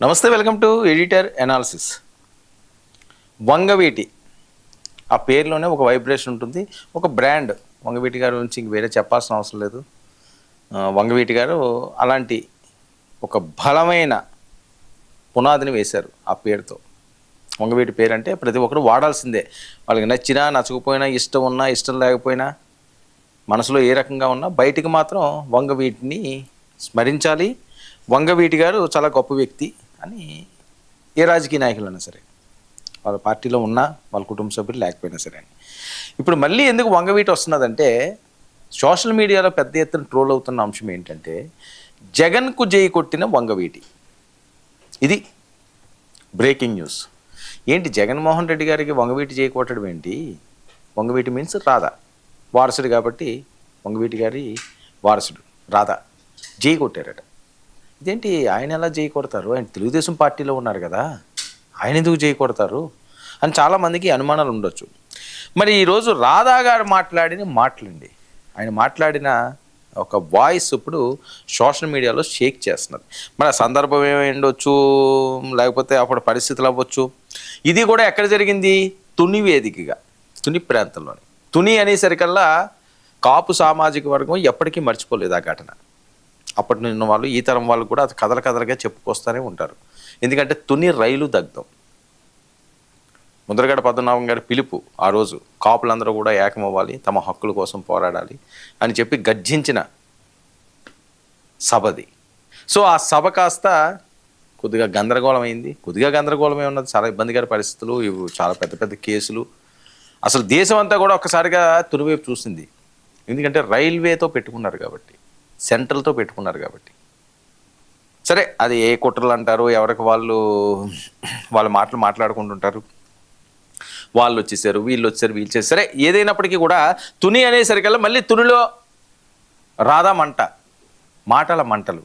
నమస్తే, welcome to editor analysis. Vangaveeti ఆ పేరులోనే ఒక వైబ్రేషన్ ఉంటుంది, ఒక బ్రాండ్. వంగవీటి గారి గురించి ఇంక వేరే చెప్పాల్సిన అవసరం లేదు. వంగవీటి గారు అలాంటి ఒక బలమైన పునాదిని వేశారు ఆ పేరుతో. వంగవీటి పేరు అంటే ప్రతి ఒక్కరు వాడాల్సిందే, వాళ్ళకి నచ్చినా నచ్చకపోయినా, ఇష్టం ఉన్నా ఇష్టం లేకపోయినా, మనసులో ఏ రకంగా ఉన్నా బయటికి మాత్రం వంగవీటిని స్మరించాలి. వంగవీటి గారు చాలా గొప్ప వ్యక్తి అని ఏ రాజకీయ నాయకులైనా సరే, వాళ్ళ పార్టీలో ఉన్నా, వాళ్ళ కుటుంబ సభ్యులు లేకపోయినా సరే అని. ఇప్పుడు మళ్ళీ ఎందుకు వంగవీటి వస్తున్నదంటే, సోషల్ మీడియాలో పెద్ద ఎత్తున ట్రోల్ అవుతున్న అంశం ఏంటంటే, జగన్కు జై కొట్టిన వంగవీటి. ఇది బ్రేకింగ్ న్యూస్. ఏంటి జగన్మోహన్ రెడ్డి గారికి వంగవీటి జై కొట్టడం ఏంటి? వంగవీటి మీన్స్ రాధా, వారసుడు కాబట్టి వంగవీటి గారి వారసుడు రాధా జై కొట్టారట. ఇదేంటి, ఆయన ఎలా జై కొడతారు? ఆయన తెలుగుదేశం పార్టీలో ఉన్నారు కదా, ఆయన ఎందుకు జై కొడతారు అని చాలామందికి అనుమానాలు ఉండొచ్చు. మరి ఈరోజు రాధా గారు మాట్లాడిన మాటలండి, ఆయన మాట్లాడిన ఒక వాయిస్ ఇప్పుడు సోషల్ మీడియాలో షేక్ చేస్తున్నది. మరి ఆ సందర్భం ఏమైండొచ్చు, లేకపోతే అప్పుడు పరిస్థితులు అవ్వచ్చు. ఇది కూడా ఎక్కడ జరిగింది? తుని వేదికగా, తుని ప్రాంతంలోని. తుని అనేసరికల్లా కాపు సామాజిక వర్గం ఎప్పటికీ మర్చిపోలేదు ఆ ఘటన. అప్పటి నిన్న వాళ్ళు, ఈ తరం వాళ్ళు కూడా అది కథలుగా చెప్పుకొస్తూనే ఉంటారు. ఎందుకంటే తుని రైలు దగ్ధం, ముద్రగడ పద్మనాభం గారి పిలుపు ఆ రోజు, కాపులందరూ కూడా ఏకమవ్వాలి, తమ హక్కుల కోసం పోరాడాలి అని చెప్పి గర్జించిన సభది. సో ఆ సభ కాస్త కొద్దిగా గందరగోళమైంది. కొద్దిగా గందరగోళమే ఉన్నది, చాలా ఇబ్బందికర పరిస్థితులు, ఇవి చాలా పెద్ద పెద్ద కేసులు. అసలు దేశం అంతా కూడా ఒక్కసారిగా తుని వైపు చూసింది. ఎందుకంటే రైల్వేతో పెట్టుకున్నారు కాబట్టి, సెంట్రల్తో పెట్టుకున్నారు కాబట్టి. సరే, అది ఏ కుట్రలు అంటారు, ఎవరికి వాళ్ళు వాళ్ళ మాటలు మాట్లాడుకుంటుంటారు. వాళ్ళు వచ్చేసారు, వీళ్ళు వచ్చారు, వీళ్ళు చేశారు. సరే, ఏదైనప్పటికీ కూడా తుని అనేసరికల్లా మళ్ళీ తునిలో రాధా మంట, మాటల మంటలు.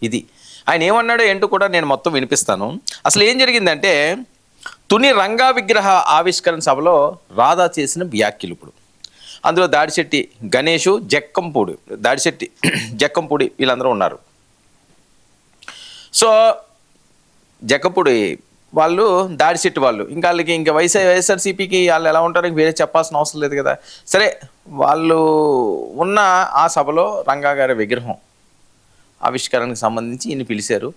ఇది ఆయన ఏమన్నాడో ఏంటో కూడా నేను మొత్తం వినిపిస్తాను. అసలు ఏం జరిగిందంటే, తుని రంగా విగ్రహ ఆవిష్కరణ సభలో రాధా చేసిన వ్యాఖ్యలు ఇప్పుడు. అందులో దాడిశెట్టి గణేషు, జక్కంపూడి, దాడిశెట్టి జక్కంపూడి వీళ్ళందరూ ఉన్నారు. సో జక్కంపూడి వాళ్ళు, దాడిశెట్టి వాళ్ళు, ఇంకా వాళ్ళకి ఇంకా వైఎస్ఆర్సీపీకి వాళ్ళు ఎలా ఉంటారో వేరే చెప్పాల్సిన అవసరం లేదు కదా. సరే, వాళ్ళు ఉన్న ఆ సభలో రంగా గారి విగ్రహం ఆవిష్కరణకు సంబంధించి ఈయన పిలిచారు.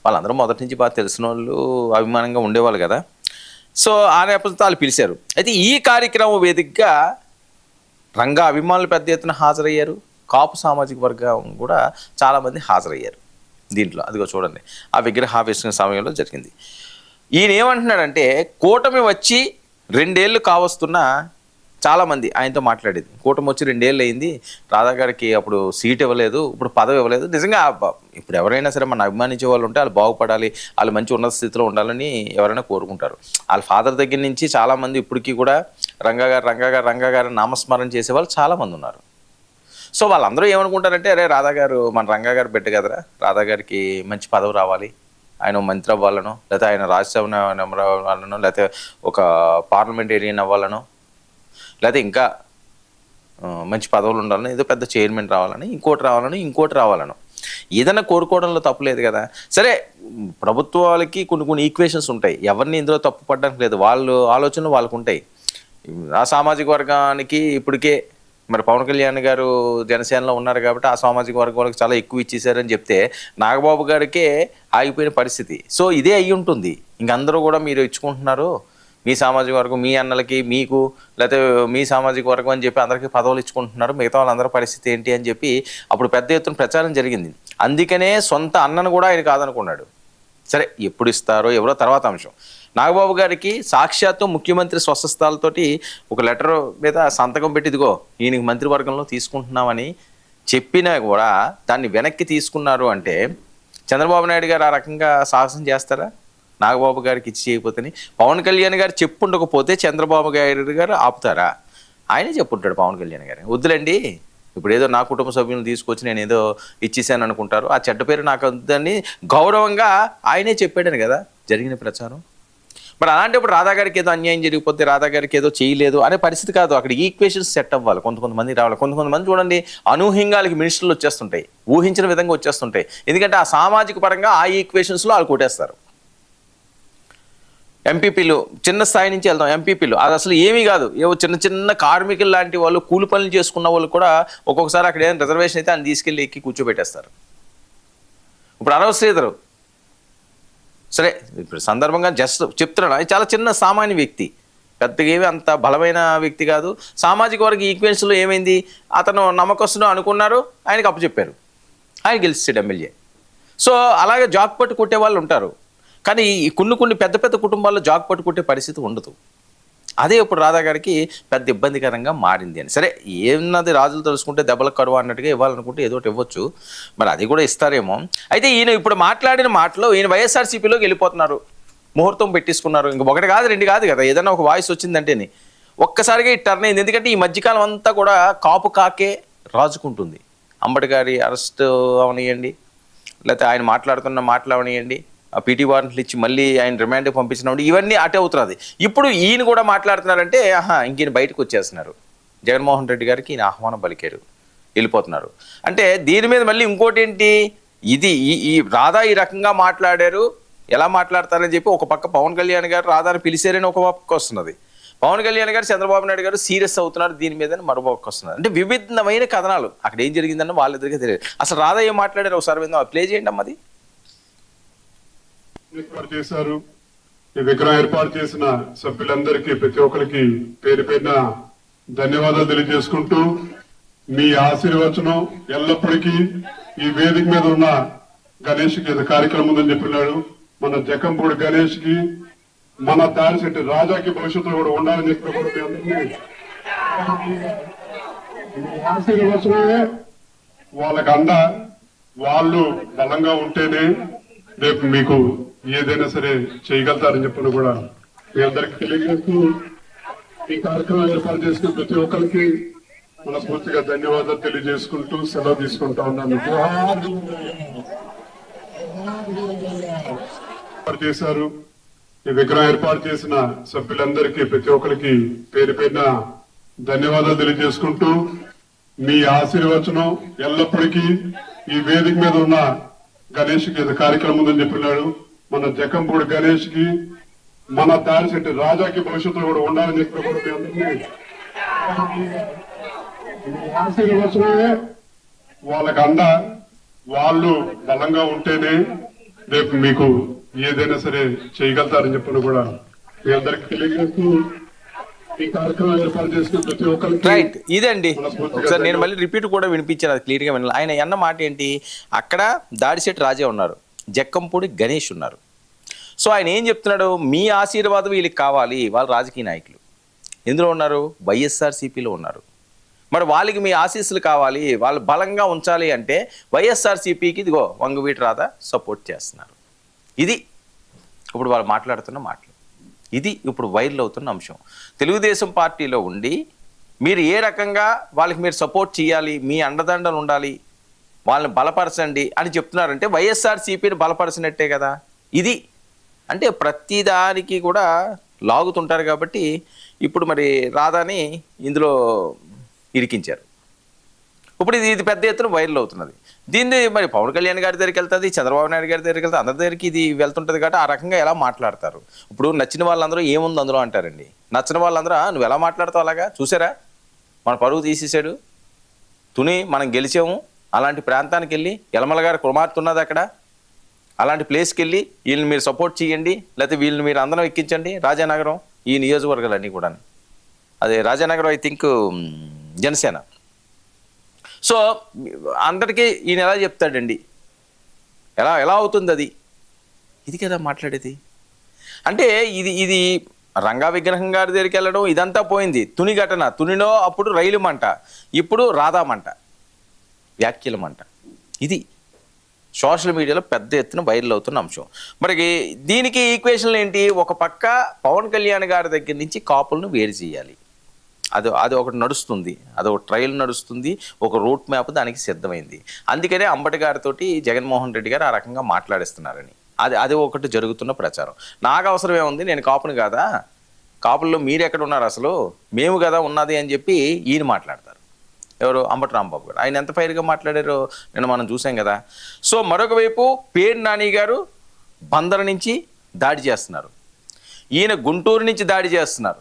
వాళ్ళందరూ మొదటి నుంచి బాగా తెలిసిన వాళ్ళు, అభిమానంగా ఉండేవాళ్ళు కదా. సో ఆ నేపథ్యంతో వాళ్ళు పిలిచారు. అయితే ఈ కార్యక్రమం వేదికగా రంగా అభిమానులు పెద్ద ఎత్తున హాజరయ్యారు, కాపు సామాజిక వర్గం కూడా చాలామంది హాజరయ్యారు దీంట్లో. అదిగో చూడండి, ఆ విగ్రహావిష్కరణ సమయంలో జరిగింది. ఈయన ఏమంటున్నాడంటే, కూటమి వచ్చి 2 ఏళ్ళు కావస్తున్నా చాలామంది ఆయనతో మాట్లాడేది, కూటమి వచ్చి 2 ఏళ్ళు అయింది, రాధా గారికి అప్పుడు సీట్ ఇవ్వలేదు, ఇప్పుడు పదవి ఇవ్వలేదు. నిజంగా ఇప్పుడు ఎవరైనా సరే మన అభిమానించే వాళ్ళు ఉంటే వాళ్ళు బాగుపడాలి, వాళ్ళు మంచి ఉన్నత స్థితిలో ఉండాలని ఎవరైనా కోరుకుంటారు. వాళ్ళ ఫాదర్ దగ్గర నుంచి చాలామంది ఇప్పటికీ కూడా రంగా గారు నామస్మరణ చేసేవాళ్ళు చాలామంది ఉన్నారు. సో వాళ్ళందరూ ఏమనుకుంటారంటే, అరే రాధా గారు మన రంగా గారు బిడ్డ కదరా, రాధా గారికి మంచి పదవి రావాలి, ఆయన మంత్రి అవ్వాలనో, లేకపోతే ఆయన రాజ్యసభ నెంబర్ అవ్వాలనో, లేకపోతే ఒక పార్లమెంటేరియన్ అవ్వాలనో, లేకపోతే ఇంకా మంచి పదవులు ఉండాలని, ఏదో పెద్ద చైర్మన్ రావాలని, ఇంకోటి రావాలను ఏదైనా కోరుకోవడంలో తప్పులేదు కదా. సరే, ప్రభుత్వాలకి కొన్ని ఈక్వేషన్స్ ఉంటాయి, ఎవరిని ఇందులో తప్పు పడడానికి లేదు, వాళ్ళు ఆలోచనలు వాళ్ళకు ఉంటాయి. ఆ సామాజిక వర్గానికి ఇప్పటికే మరి పవన్ కళ్యాణ్ గారు జనసేనలో ఉన్నారు కాబట్టి ఆ సామాజిక వర్గం వాళ్ళకి చాలా ఎక్కువ ఇచ్చేసారని చెప్తే నాగబాబు గారికే ఆగిపోయిన పరిస్థితి. సో ఇదే అయ్యి ఉంటుంది. ఇంకందరూ కూడా మీరు ఇచ్చుకుంటున్నారు, మీ సామాజిక వర్గం, మీ అన్నలకి, మీకు, లేకపోతే మీ సామాజిక వర్గం అని చెప్పి అందరికీ పదవులు ఇచ్చుకుంటున్నారు, మిగతా వాళ్ళందరూ పరిస్థితి ఏంటి అని చెప్పి అప్పుడు పెద్ద ఎత్తున ప్రచారం జరిగింది. అందుకనే సొంత అన్నను కూడా ఆయన కాదనుకున్నాడు. సరే, ఎప్పుడు ఇస్తారో ఎవరో తర్వాత అంశం. నాగబాబు గారికి సాక్షాత్తు ముఖ్యమంత్రి స్వస్థలాలతోటి ఒక లెటర్ మీద సంతకం పెట్టి, ఇదిగో ఈయనకి మంత్రివర్గంలో తీసుకుంటున్నామని చెప్పినా కూడా దాన్ని వెనక్కి తీసుకున్నారు అంటే చంద్రబాబు నాయుడు గారు ఆ రకంగా సాహసం చేస్తారా? నాగబాబు గారికి ఇచ్చి చేయకపోతే పవన్ కళ్యాణ్ గారు చెప్పుండకపోతే చంద్రబాబు గారు ఆపుతారా? ఆయనే చెప్పుంటాడు పవన్ కళ్యాణ్ గారు, వద్దులండి, ఇప్పుడు ఏదో నా కుటుంబ సభ్యులను తీసుకొచ్చి నేను ఏదో ఇచ్చేసాను అనుకుంటారు, ఆ చెడ్డ పేరు నాకు వద్దని గౌరవంగా ఆయనే చెప్పాడని కదా జరిగిన ప్రచారం. మరి అలాంటప్పుడు రాధా గారికి ఏదో అన్యాయం జరిగిపోతే రాధా గారికి ఏదో చేయలేదు అనే పరిస్థితి కాదు. అక్కడ ఈక్వేషన్స్ సెట్ అవ్వాలి, కొంతమంది రావాలి. కొంతమంది చూడండి అనూహ్యంగా వాళ్ళకి మినిస్టర్లు వచ్చేస్తుంటాయి, ఊహించిన విధంగా వచ్చేస్తుంటాయి. ఎందుకంటే ఆ సామాజిక పరంగా ఆ ఈక్వేషన్స్లో వాళ్ళు కొట్టేస్తారు. ఎంపీపీలు చిన్న స్థాయి నుంచి వెళ్తాం, ఎంపీపీలు అది అసలు ఏమీ కాదు, ఏవో చిన్న చిన్న కార్మికులు లాంటి వాళ్ళు, కూలి పనులు చేసుకున్న వాళ్ళు కూడా ఒక్కొక్కసారి అక్కడ ఏదైనా రిజర్వేషన్ అయితే ఆయన తీసుకెళ్ళి ఎక్కి కూర్చోబెట్టేస్తారు. ఇప్పుడు అరవ శ్రీధరు సరే ఇప్పుడు సందర్భంగా జస్ట్ చెప్తున్నాడు, అది చాలా చిన్న సామాన్య వ్యక్తి, పెద్దగా ఏమి అంత బలమైన వ్యక్తి కాదు. సామాజిక వర్గ ఈక్వెన్స్లో ఏమైంది, అతను నమ్మకస్తుడు అనుకున్నారు, ఆయనకు అప్పచెప్పారు, ఆయన గెలిచాడు ఎమ్మెల్యే. సో అలాగే జాక్ పట్టు కొట్టే వాళ్ళు ఉంటారు, కానీ ఈ కొన్ని పెద్ద పెద్ద కుటుంబాల్లో జాక్ పట్టు కొట్టే పరిస్థితి ఉండదు. అదే ఇప్పుడు రాధా గారికి పెద్ద ఇబ్బందికరంగా మారింది అని. సరే ఏమన్నది రాజులు తెలుసుకుంటే దెబ్బలకు కరువు అన్నట్టుగా ఇవ్వాలనుకుంటే ఏదో ఒకటి ఇవ్వచ్చు, మరి అది కూడా ఇస్తారేమో. అయితే ఈయన ఇప్పుడు మాట్లాడిన మాటలో ఈయన వైఎస్ఆర్సీపీలోకి వెళ్ళిపోతున్నారు, ముహూర్తం పెట్టించుకున్నారు. ఇంక ఒకటి కాదు రెండు కాదు కదా, ఏదైనా ఒక వాయిస్ వచ్చిందంటేనే ఒక్కసారిగా ఈ టర్న్ అయింది. ఎందుకంటే ఈ మధ్యకాలం అంతా కూడా కాపు కాకే రాజుకుంటుంది. అంబటి గారి అరెస్ట్ అవనియండి, లేకపోతే ఆయన మాట్లాడుతున్న మాటలు అవనియండి, ఆ పీటీ వారెంట్లు ఇచ్చి మళ్ళీ ఆయన రిమాండ్కి పంపించినప్పుడు ఇవన్నీ అటే అవుతున్నది. ఇప్పుడు ఈయన కూడా మాట్లాడుతున్నారంటే ఇంక బయటకు వచ్చేస్తున్నారు. జగన్మోహన్ రెడ్డి గారికి ఈయన ఆహ్వానం పలికారు, వెళ్ళిపోతున్నారు. అంటే దీని మీద మళ్ళీ ఇంకోటి ఏంటి, ఇది ఈ రాధా ఈ రకంగా మాట్లాడారు, ఎలా మాట్లాడతారని చెప్పి ఒక పక్క పవన్ కళ్యాణ్ గారు రాధాని పిలిచారని ఒక పక్క వస్తున్నది, పవన్ కళ్యాణ్ గారు చంద్రబాబు నాయుడు గారు సీరియస్ అవుతున్నారు దీని మీద మరో పక్క వస్తున్నారు. అంటే విభిన్నమైన కథనాలు, అక్కడ ఏం జరిగిందన్న వాళ్ళిద్దరికీ తెలియదు. అసలు రాధా ఏం మాట్లాడారు ఒకసారి విందాం, ప్లే చేయండి అమ్మది. ఏర్పాటు చేశారు. ఈ విగ్రహం ఏర్పాటు చేసిన సభ్యులందరికీ ప్రతి ఒక్కరికి పేరు పేరున ధన్యవాదాలు తెలియజేసుకుంటూ, మీ ఆశీర్వచనం ఎల్లప్పటికీ ఈ వేదిక మీద ఉన్న గణేష్ కి కార్యక్రమం ఉందని చెప్పినాడు. మన జక్కంపూడి గణేష్ కి, మన దారిశెట్టి రాజాకి భవిష్యత్తులో కూడా ఉండాలని చెప్పి కూడా మీ అందరికీ ఆశీర్వచనమే వాళ్ళకి అండ. వాళ్ళు బలంగా ఉంటేనే రేపు మీకు ఏదైనా సరే చేయగలుగుతారని చెప్పని కూడా మీ అందరికి తెలియజేస్తూ, ఈ కార్యక్రమం ఏర్పాటు చేసిన ప్రతి ఒక్కరికి మనస్ఫూర్తిగా ధన్యవాదాలు తెలియజేసుకుంటూ సెలవు తీసుకుంటా ఉన్నాను. ఏర్పాటు చేశారు. ఈ విగ్రహం ఏర్పాటు చేసిన సభ్యులందరికీ ప్రతి ఒక్కరికి పేరు పేరున ధన్యవాదాలు తెలియజేసుకుంటూ, మీ ఆశీర్వచనం ఎల్లప్పటికీ ఈ వేదిక మీద ఉన్న గణేష్ కి కార్యక్రమం ఉందని చెప్పినాడు. మన జక్కంపూడి గణేష్ కి, మన దారిశెట్టి రాజాకి భవిష్యత్తులో కూడా ఉండాలని చెప్పి కూడా మీ అందరికీ ఆశీర్వచనమే వాళ్ళకి అండ. వాళ్ళు బలంగా ఉంటేనే రేపు మీకు ఏదైనా సరే చేయగలుగుతారని చెప్పని కూడా మీ అందరికి తెలియజేస్తూ, ఈ కార్యక్రమం ఏర్పాటు చేసిన ప్రతి ఒక్కరికి రైట్ ఇదండి. ఒకసారి నేను మళ్ళీ రిపీట్ కూడా వినిపించాను, అది క్లియర్గా వినాలి. ఆయన అన్న మాట ఏంటి, అక్కడ దాడిశెట్టి రాజే ఉన్నారు, జక్కంపూడి గణేష్ ఉన్నారు. సో ఆయన ఏం చెప్తున్నాడు, మీ ఆశీర్వాదం వీళ్ళకి కావాలి, వాళ్ళు రాజకీయ నాయకులు ఎందులో ఉన్నారు, వైఎస్ఆర్సీపీలో ఉన్నారు. మరి వాళ్ళకి మీ ఆశీస్సులు కావాలి, వాళ్ళు బలంగా ఉంచాలి అంటే వైఎస్ఆర్సీపీకి ఇదిగో వంగవీటి రాధా సపోర్ట్ చేస్తున్నారు. ఇది ఇప్పుడు వాళ్ళు మాట్లాడుతున్న మాటలు, ఇది ఇప్పుడు వైరల్ అవుతున్న అంశం. తెలుగుదేశం పార్టీలో ఉండి మీరు ఏ రకంగా వాళ్ళకి మీరు సపోర్ట్ చేయాలి, మీ అండదండలు ఉండాలి, వాళ్ళని బలపరచండి అని చెప్తున్నారంటే వైఎస్ఆర్సీపీని బలపరచినట్టే కదా. ఇది అంటే ప్రతిదానికి కూడా లాగుతుంటారు కాబట్టి ఇప్పుడు మరి రాధాని ఇందులో ఇరికించారు. ఇప్పుడు ఇది పెద్ద ఎత్తున వైరల్ అవుతున్నది. దీన్ని మరి పవన్ కళ్యాణ్ గారి దగ్గరికి వెళ్తుంది, చంద్రబాబు నాయుడు గారి దగ్గరికి వెళ్తుంది, అందరి దగ్గరికి ఇది వెళ్తుంటుంది కాబట్టి ఆ రకంగా ఎలా మాట్లాడతారు. ఇప్పుడు నచ్చిన వాళ్ళందరూ ఏముంది అందులో అంటారండి, నచ్చిన వాళ్ళందరూ నువ్వు ఎలా మాట్లాడతావు అలాగా, చూసారా మన పరువు తీసేసాడు తుని, మనం గెలిచాము, అలాంటి ప్రాంతానికి వెళ్ళి యలమల గారి కుమార్తె ఉన్నది అక్కడ, అలాంటి ప్లేస్కి వెళ్ళి వీళ్ళని మీరు సపోర్ట్ చేయండి, లేకపోతే వీళ్ళని మీరు అందరం ఎక్కించండి. రాజానగరం ఈ నియోజకవర్గాలన్నీ కూడా, అదే Rajanagaram I think Janasena. So అందరికీ ఈయన ఎలా చెప్తాడండి, ఎలా అవుతుంది అది, ఇది కదా మాట్లాడేది. అంటే ఇది రంగా విగ్రహం గారి దగ్గరికి వెళ్ళడం ఇదంతా పోయింది. తుని ఘటన, తునిలో అప్పుడు రైలు మంట, ఇప్పుడు రాధా మంట, వ్యాఖ్యల మంట. ఇది సోషల్ మీడియాలో పెద్ద ఎత్తున వైరల్ అవుతున్న అంశం. మరి దీనికి ఈక్వేషన్లు ఏంటి, ఒక పక్క పవన్ కళ్యాణ్ గారి దగ్గర నుంచి కాపులను వేరు చేయాలి, అది ఒకటి నడుస్తుంది, అది ఒక ట్రయల్ నడుస్తుంది, ఒక రూట్ మ్యాప్ దానికి సిద్ధమైంది. అందుకనే అంబటి గారితోటి జగన్మోహన్ రెడ్డి గారు ఆ రకంగా మాట్లాడిస్తున్నారని. అది ఒకటి జరుగుతున్న ప్రచారం. నాకు అవసరం ఏముంది, నేను కాపుని కాదా, కాపుల్లో మీరు ఎక్కడ ఉన్నారు అసలు, మేము కదా ఉన్నది అని చెప్పి ఈయన మాట్లాడతారు. ఎవరు? అంబటి రాంబాబు గారు. ఆయన ఎంత ఫైర్గా మాట్లాడారో నేను మనం చూసాం కదా. సో మరొక వైపు పేరు నాని గారు బందర్ నుంచి దాడి చేస్తున్నారు, ఈయన గుంటూరు నుంచి దాడి చేస్తున్నారు.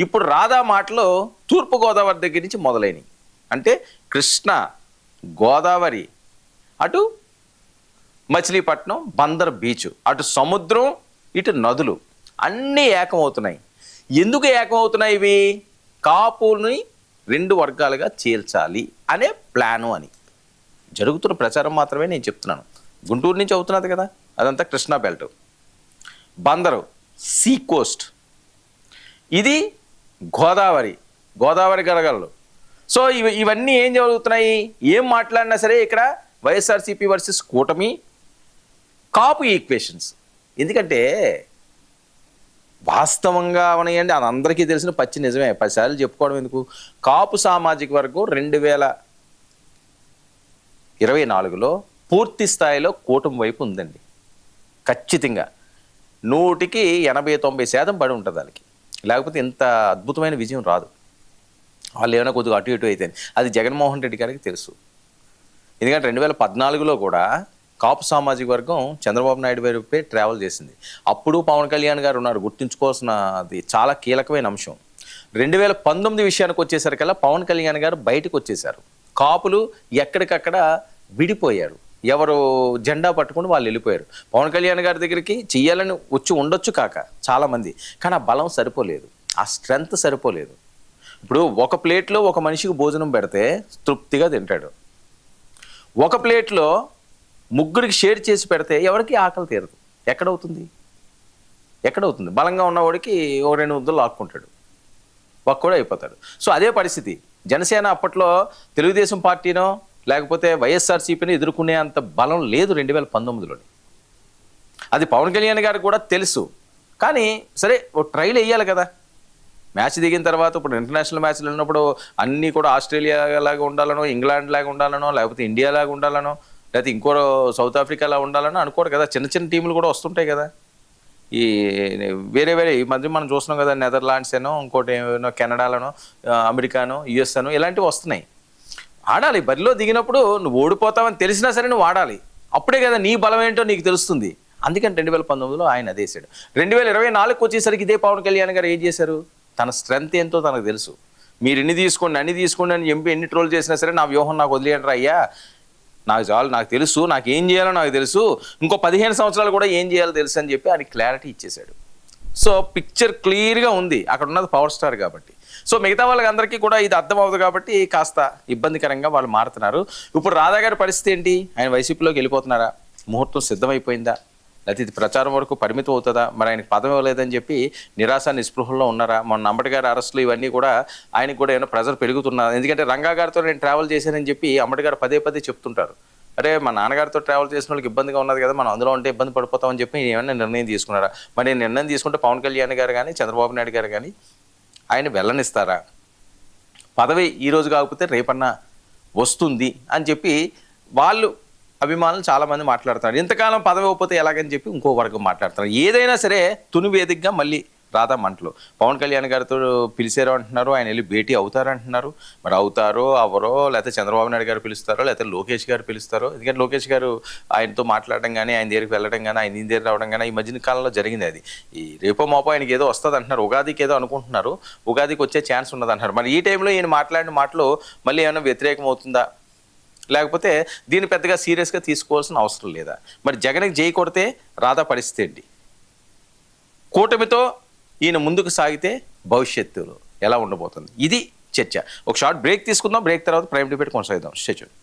ఇప్పుడు రాధా మాటలో తూర్పుగోదావరి దగ్గర నుంచి మొదలైనవి. అంటే కృష్ణా, గోదావరి, అటు మచిలీపట్నం, బందర్ బీచ్, అటు సముద్రం, ఇటు నదులు అన్నీ ఏకమవుతున్నాయి. ఎందుకు ఏకమవుతున్నాయి ఇవి? కాపుల్ని 2 వర్గాలుగా చీల్చాలి అనే ప్లాను అని జరుగుతున్న ప్రచారం మాత్రమే నేను చెప్తున్నాను. గుంటూరు నుంచి అవుతున్నది కదా, అదంతా Krishna belt, Bandar sea coast, ఇది గోదావరి గరగలలు. సో ఇవన్నీ ఏం జరుగుతున్నాయి? ఏం మాట్లాడినా సరే ఇక్కడ వైఎస్ఆర్సీపీ వర్సెస్ కూటమి, కాపు ఈక్వేషన్స్. ఎందుకంటే వాస్తవంగా అవనాయండి, అది అందరికీ తెలిసిన పచ్చి నిజమే, 10 సార్లు చెప్పుకోవడం ఎందుకు. కాపు సామాజిక వర్గం 2024లో పూర్తి స్థాయిలో కూటమి వైపు ఉందండి. ఖచ్చితంగా 100కి 80-90% పడి ఉంటుంది వాళ్ళకి, లేకపోతే ఇంత అద్భుతమైన విజయం రాదు. వాళ్ళు ఏమైనా కొద్దిగా అటు ఇటు అయితే అది జగన్మోహన్ రెడ్డి గారికి తెలుసు. ఎందుకంటే 2014లో కూడా కాపు సామాజిక వర్గం చంద్రబాబు నాయుడు వైపే ట్రావెల్ చేసింది. అప్పుడు పవన్ కళ్యాణ్ గారు ఉన్నారు, గుర్తుంచుకోవాల్సిన అది చాలా కీలకమైన అంశం. 2019 విషయానికి వచ్చేసరికల్లా పవన్ కళ్యాణ్ గారు బయటకు వచ్చేశారు. కాపులు ఎక్కడికక్కడ విడిపోయారు, ఎవరు జెండా పట్టుకుని వాళ్ళు వెళ్ళిపోయారు. పవన్ కళ్యాణ్ గారి దగ్గరికి చెయ్యాలని వచ్చి ఉండొచ్చు కాక చాలామంది, కానీ ఆ బలం సరిపోలేదు, ఆ స్ట్రెంగ్త్ సరిపోలేదు. ఇప్పుడు ఒక ప్లేట్లో ఒక మనిషికి భోజనం పెడితే తృప్తిగా తింటాడు, ఒక ప్లేట్లో 3కి షేర్ చేసి పెడితే ఎవరికి ఆకలి తీరదు. ఎక్కడవుతుంది? బలంగా ఉన్నవాడికి 2 ముద్దలు లాక్కుంటాడు, ఒక్కడే అయిపోతాడు. సో అదే పరిస్థితి. జనసేన అప్పట్లో తెలుగుదేశం పార్టీనో లేకపోతే వైఎస్ఆర్సీపీని ఎదుర్కొనే అంత బలం లేదు 2019లోని. అది పవన్ కళ్యాణ్ గారికి కూడా తెలుసు. కానీ సరే ఓ ట్రైల్ వేయాలి కదా. మ్యాచ్ దిగిన తర్వాత ఇప్పుడు ఇంటర్నేషనల్ మ్యాచ్లు ఉన్నప్పుడు అన్నీ కూడా ఆస్ట్రేలియా లాగా ఉండాలనో, ఇంగ్లాండ్ లాగా ఉండాలనో, లేకపోతే ఇండియా లాగా ఉండాలనో, లేకపోతే ఇంకో సౌత్ ఆఫ్రికాలా ఉండాలనో అనుకోరు కదా. చిన్న టీంలు కూడా వస్తుంటాయి కదా. ఈ వేరే ఈ మధ్య మనం చూస్తున్నాం కదా, నెదర్లాండ్స్ అనో, ఇంకోటి ఏమో కెనడాలనో, అమెరికానో, యుఎస్ అనో ఇలాంటివి వస్తున్నాయి. ఆడాలి. బరిలో దిగినప్పుడు నువ్వు ఓడిపోతావని తెలిసినా సరే నువ్వు ఆడాలి. అప్పుడే కదా నీ బలం ఏంటో నీకు తెలుస్తుంది. అందుకని 2019లో ఆయన అదేశాడు. 2024కి వచ్చేసరికి ఇదే పవన్ కళ్యాణ్ గారు ఏం చేశారు? తన స్ట్రెంత్ ఏంటో తనకు తెలుసు. మీరు అన్ని తీసుకోండి అని ఎంపీ ఎన్ని ట్రోల్ చేసినా సరే నా వ్యూహం నాకు వదిలేయండి అయ్యా, నాకు చాలు, నాకు తెలుసు, నాకు ఏం చేయాలో నాకు తెలుసు, ఇంకో 15 సంవత్సరాలు కూడా ఏం చేయాలో తెలుసు అని చెప్పి ఆయనకి క్లారిటీ ఇచ్చేశాడు. సో పిక్చర్ క్లియర్గా ఉంది. అక్కడ ఉన్నది పవర్ స్టార్ కాబట్టి. సో మిగతా వాళ్ళకి అందరికీ కూడా ఇది అర్థం అవుతుంది కాబట్టి కాస్త ఇబ్బందికరంగా వాళ్ళు మారుతున్నారు. ఇప్పుడు రాధా గారి పరిస్థితి ఏంటి? ఆయన వైసీపీలోకి వెళ్ళిపోతున్నారా? ముహూర్తం సిద్ధమైపోయిందా? లేకపోతే ఇది ప్రచారం వరకు పరిమితం అవుతుందా? మరి ఆయనకు పదవి ఇవ్వలేదని చెప్పి నిరాశ నిస్పృహల్లో ఉన్నారా? మొన్న అంబటి గారి అరెస్టులు ఇవన్నీ కూడా ఆయనకు కూడా ఏమైనా ప్రెజర్ పెరుగుతున్నారు. ఎందుకంటే రంగా గారితో నేను ట్రావెల్ చేశానని చెప్పి అంబటి గారు పదే చెప్తుంటారు. అరే మా నాన్నగారితో ట్రావెల్ చేసిన వాళ్ళకి ఇబ్బందిగా ఉన్నది కదా, మనం అందులో ఉంటే ఇబ్బంది పడిపోతామని చెప్పి ఏమైనా నిర్ణయం తీసుకున్నారా? మరి నిర్ణయం తీసుకుంటే పవన్ కళ్యాణ్ గారు కానీ చంద్రబాబు నాయుడు గారు కానీ ఆయన వెళ్ళనిస్తారా? పదవి ఈరోజు కాకపోతే రేపన్నా వస్తుంది అని చెప్పి వాళ్ళు అభిమానులు చాలామంది మాట్లాడుతున్నారు. ఇంతకాలం పదవి ఇవ్వకపోతే ఎలాగని చెప్పి ఇంకో వర్గం మాట్లాడుతున్నారు. ఏదైనా సరే తుని వేదికగా మళ్ళీ రాధా మంటలు. పవన్ కళ్యాణ్ గారితో పిలిచారు అంటున్నారు, ఆయన వెళ్ళి భేటీ అవుతారంటున్నారు. మరి అవుతారో అవరో, లేకపోతే చంద్రబాబు నాయుడు గారు పిలుస్తారో, లేకపోతే లోకేష్ గారు పిలుస్తారో. ఎందుకంటే లోకేష్ గారు ఆయనతో మాట్లాడడం కానీ, ఆయన దగ్గరికి వెళ్ళడం కానీ, ఆయన దగ్గర రావడం కానీ ఈ మధ్యన కాలంలో జరిగింది. అది ఈ రేపో మాపో ఆయనకి ఏదో వస్తుంది అంటున్నారు, ఉగాదికి ఏదో అనుకుంటున్నారు, ఉగాదికి వచ్చే ఛాన్స్ ఉన్నది అంటున్నారు. మరి ఈ టైంలో ఈయన మాట్లాడిన మాటలు మళ్ళీ ఏమైనా వ్యతిరేకం అవుతుందా, లేకపోతే దీన్ని పెద్దగా సీరియస్గా తీసుకోవాల్సిన అవసరం లేదా? మరి జగన్కి జై కొడితే రాధా పరిస్థితి ఏంటి? కూటమితో ఈయన ముందుకు సాగితే భవిష్యత్తులో ఎలా ఉండబోతుంది? ఇది చర్చ. ఒక షార్ట్ బ్రేక్ తీసుకుందాం. బ్రేక్ తర్వాత ప్రైమ్ డిబేట్ కొనసాగిద్దాం. Stay tuned.